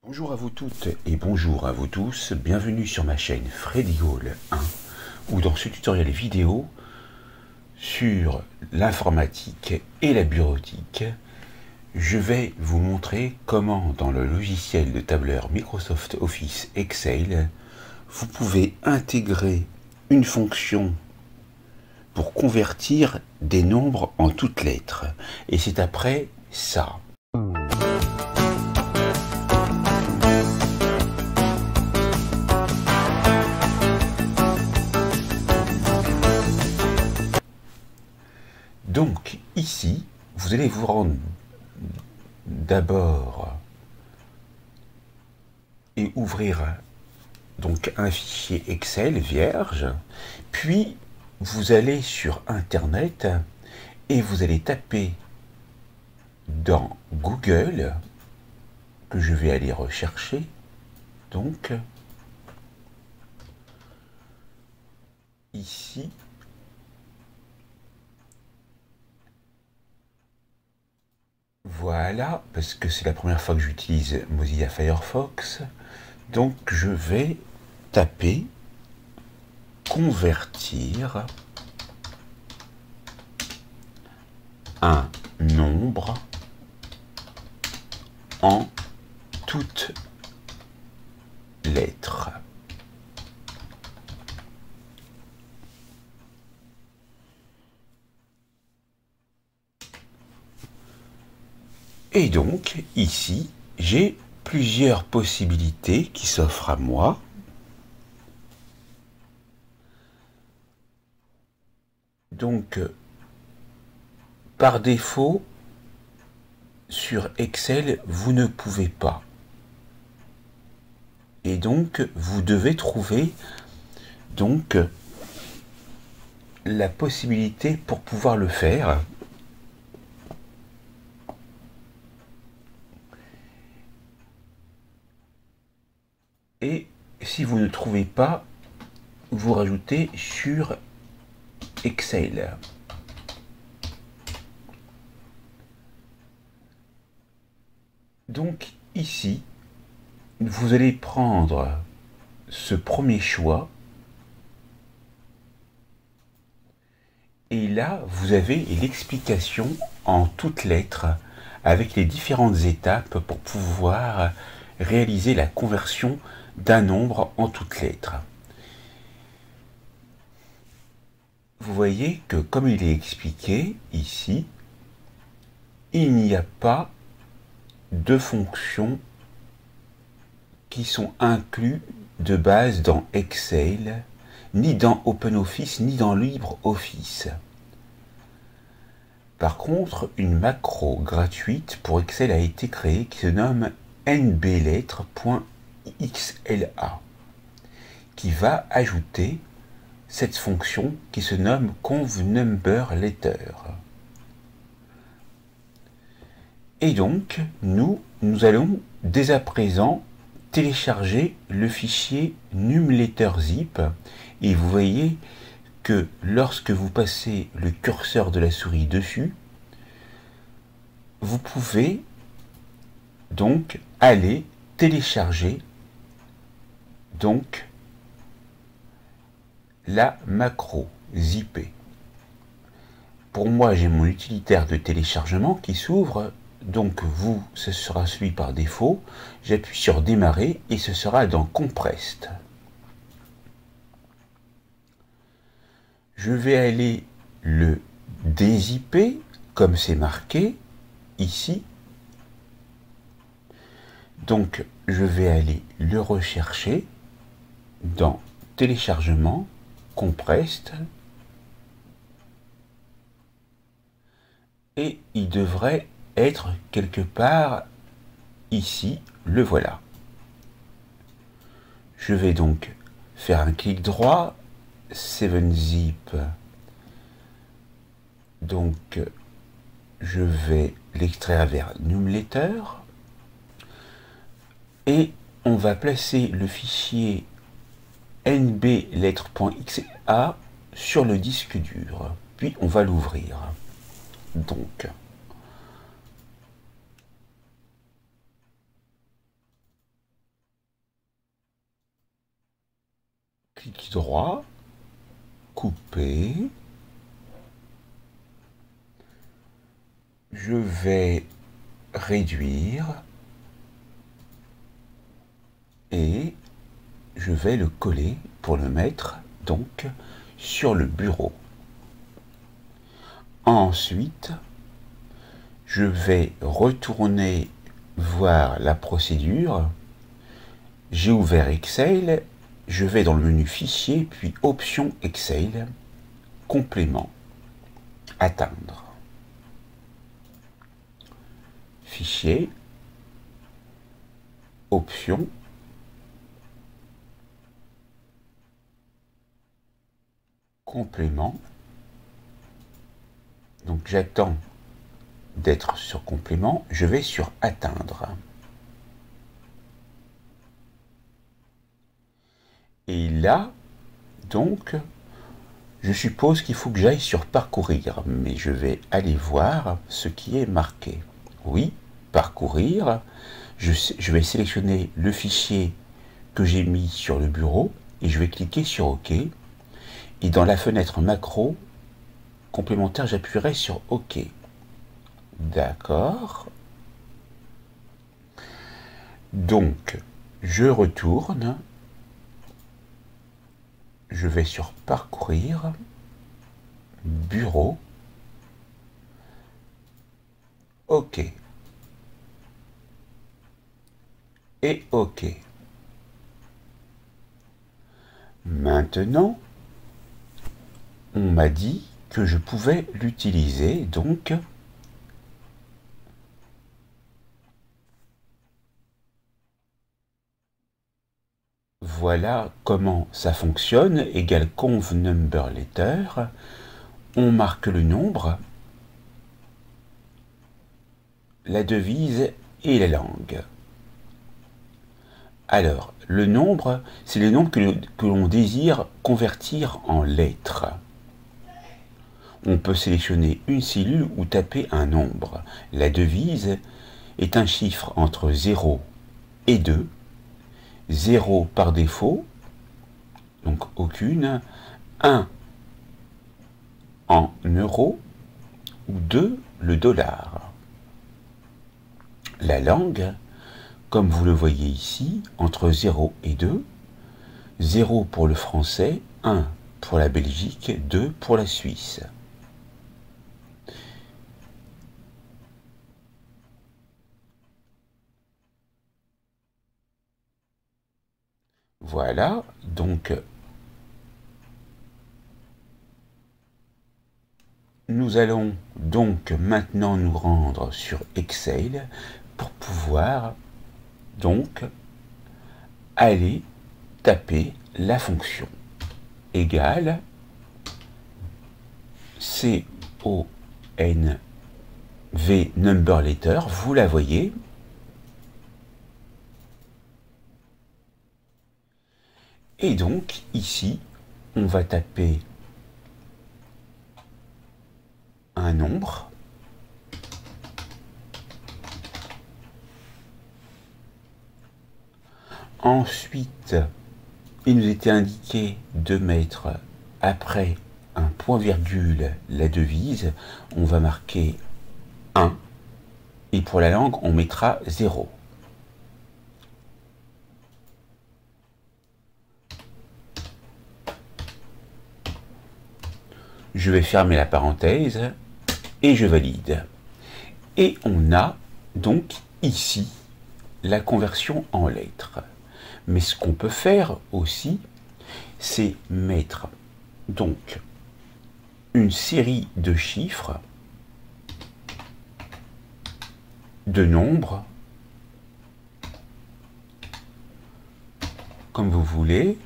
Bonjour à vous toutes et bonjour à vous tous, bienvenue sur ma chaîne Freddy Hall 1, où dans ce tutoriel vidéo sur l'informatique et la bureautique, je vais vous montrer comment dans le logiciel de tableur Microsoft Office Excel, vous pouvez intégrer une fonction pour convertir des nombres en toutes lettres. Et c'est après ça. Donc ici, vous allez vous rendre d'abord et ouvrir donc un fichier Excel vierge, puis vous allez sur Internet et vous allez taper dans Google, que je vais aller rechercher, donc ici, voilà, parce que c'est la première fois que j'utilise Mozilla Firefox, donc je vais taper convertir un nombre en toutes lettres. Et donc, ici, j'ai plusieurs possibilités qui s'offrent à moi. Donc, par défaut, sur Excel, vous ne pouvez pas. Et donc, vous devez trouver donc la possibilité pour pouvoir le faire. Et si vous ne trouvez pas, vous rajoutez sur Excel. Donc ici, vous allez prendre ce premier choix. Et là, vous avez l'explication en toutes lettres avec les différentes étapes pour pouvoir réaliser la conversion d'un nombre en toutes lettres. Vous voyez que, comme il est expliqué ici, il n'y a pas de fonctions qui sont incluses de base dans Excel, ni dans OpenOffice, ni dans LibreOffice. Par contre, une macro gratuite pour Excel a été créée qui se nomme nblettres.xla, qui va ajouter cette fonction qui se nomme convNumberLetter. Et donc, nous allons dès à présent télécharger le fichier numletterzip, et vous voyez que lorsque vous passez le curseur de la souris dessus, vous pouvez donc aller télécharger donc la macro zipper. Pour moi, j'ai mon utilitaire de téléchargement qui s'ouvre, donc vous, ce sera celui par défaut. J'appuie sur démarrer et ce sera dans Compressed. Je vais aller le dézipper, comme c'est marqué ici. Donc, je vais aller le rechercher dans Téléchargement, Compressed. Et il devrait être quelque part ici, le voilà. Je vais donc faire un clic droit, 7-zip, donc je vais l'extraire vers numletter, et on va placer le fichier nblettres.xla sur le disque dur, puis on va l'ouvrir. Donc, clic droit, couper. Je vais réduire et je vais le coller pour le mettre donc sur le bureau. Ensuite, je vais retourner voir la procédure. J'ai ouvert Excel, je vais dans le menu Fichier, puis Options Excel, Complément, Atteindre. Fichier, Options, Complément. Donc j'attends d'être sur Complément, je vais sur Atteindre. Et là, donc, je suppose qu'il faut que j'aille sur Parcourir, mais je vais aller voir ce qui est marqué. Oui, Parcourir, je vais sélectionner le fichier que j'ai mis sur le bureau et je vais cliquer sur OK. Et dans la fenêtre macro complémentaire, j'appuierai sur OK. D'accord. Donc, je retourne. Je vais sur Parcourir, Bureau, OK. Et OK. Maintenant, on m'a dit que je pouvais l'utiliser, donc voilà comment ça fonctionne. Égale conv number letter. On marque le nombre, la devise et la langue. Alors, le nombre, c'est les nombres que l'on désire convertir en lettres. On peut sélectionner une cellule ou taper un nombre. La devise est un chiffre entre 0 et 2. 0 par défaut, donc aucune. 1 en euros ou 2 le dollar. La langue, comme vous le voyez ici, entre 0 et 2. 0 pour le français, 1 pour la Belgique, 2 pour la Suisse. Voilà, donc nous allons donc maintenant nous rendre sur Excel pour pouvoir donc aller taper la fonction égale CONV number letter, vous la voyez. Et donc, ici, on va taper un nombre. Ensuite, il nous était indiqué de mettre après un point-virgule la devise. On va marquer 1. Et pour la langue, on mettra 0. Je vais fermer la parenthèse et je valide. Et on a donc ici la conversion en lettres. Mais ce qu'on peut faire aussi, c'est mettre donc une série de chiffres, de nombres, comme vous voulez.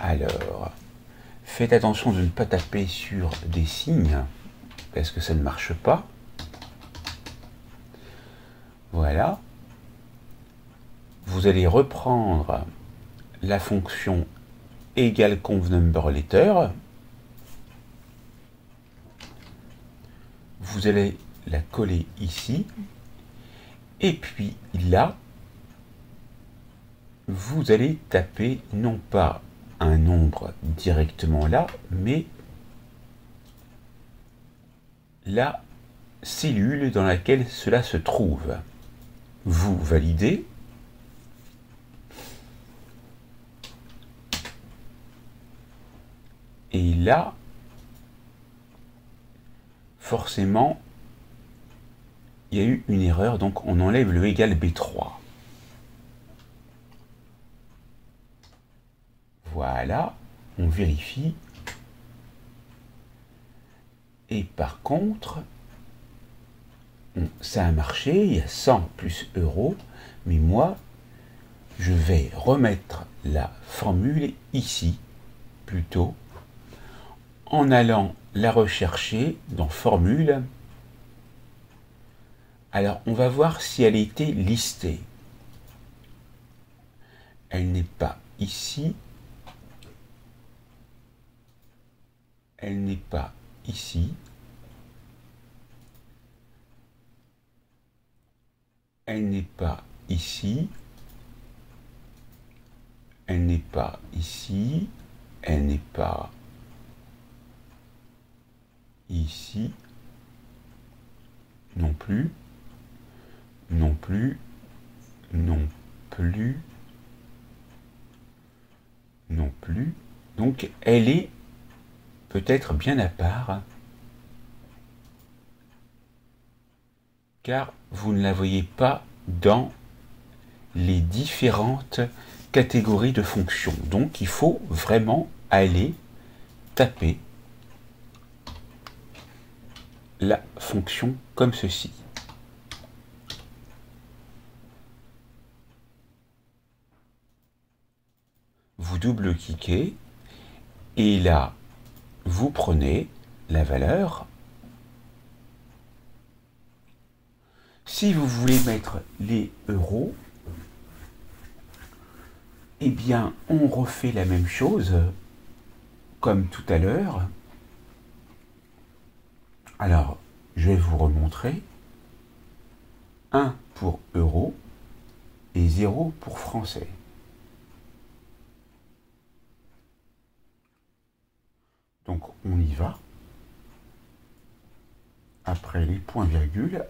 Alors, faites attention de ne pas taper sur des signes, parce que ça ne marche pas. Voilà. Vous allez reprendre la fonction égale conv number letter. Vous allez la coller ici. Et puis là, vous allez taper non pas un nombre directement là, mais la cellule dans laquelle cela se trouve. Vous validez. Et là, forcément, il y a eu une erreur, donc on enlève le égal B3. Voilà, on vérifie. Et par contre, ça a marché, il y a 100 plus euros, mais moi, je vais remettre la formule ici, plutôt, en allant la rechercher dans formule. Alors, on va voir si elle a été listée. Elle n'est pas ici. Elle n'est pas ici. Elle n'est pas ici. Elle n'est pas ici. Elle n'est pas ici. Non plus. Non plus. Non plus. Non plus. Donc, elle est peut-être bien à part, car vous ne la voyez pas dans les différentes catégories de fonctions. Donc il faut vraiment aller taper la fonction comme ceci. Vous double-cliquez et là, vous prenez la valeur. Si vous voulez mettre les euros, eh bien, on refait la même chose comme tout à l'heure. Alors, je vais vous remontrer. 1 pour euro et 0 pour français. Donc, on y va. Après les points-virgules.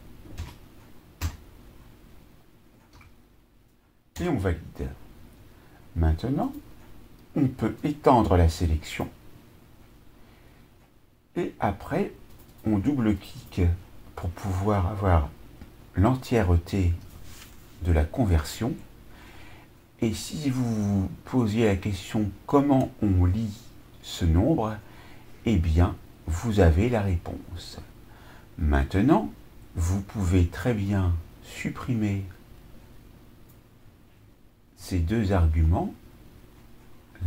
Et on valide. Maintenant, on peut étendre la sélection. Et après, on double-clique pour pouvoir avoir l'entièreté de la conversion. Et si vous vous posiez la question comment on lit ce nombre, eh bien, vous avez la réponse. Maintenant, vous pouvez très bien supprimer ces deux arguments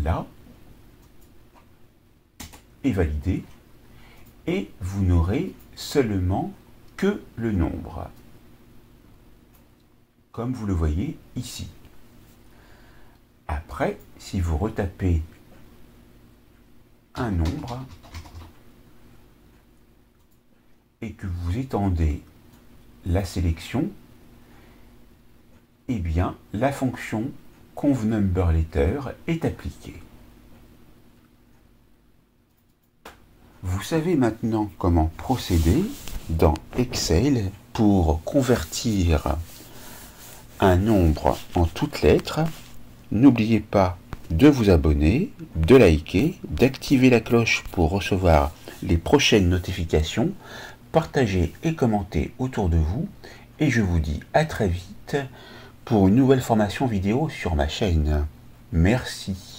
là et valider, et vous n'aurez seulement que le nombre, comme vous le voyez ici. Après, si vous retapez un nombre et que vous étendez la sélection, eh bien, la fonction convNumberLater est appliquée. Vous savez maintenant comment procéder dans Excel pour convertir un nombre en toutes lettres. N'oubliez pas de vous abonner, de liker, d'activer la cloche pour recevoir les prochaines notifications, partagez et commentez autour de vous, et je vous dis à très vite pour une nouvelle formation vidéo sur ma chaîne. Merci.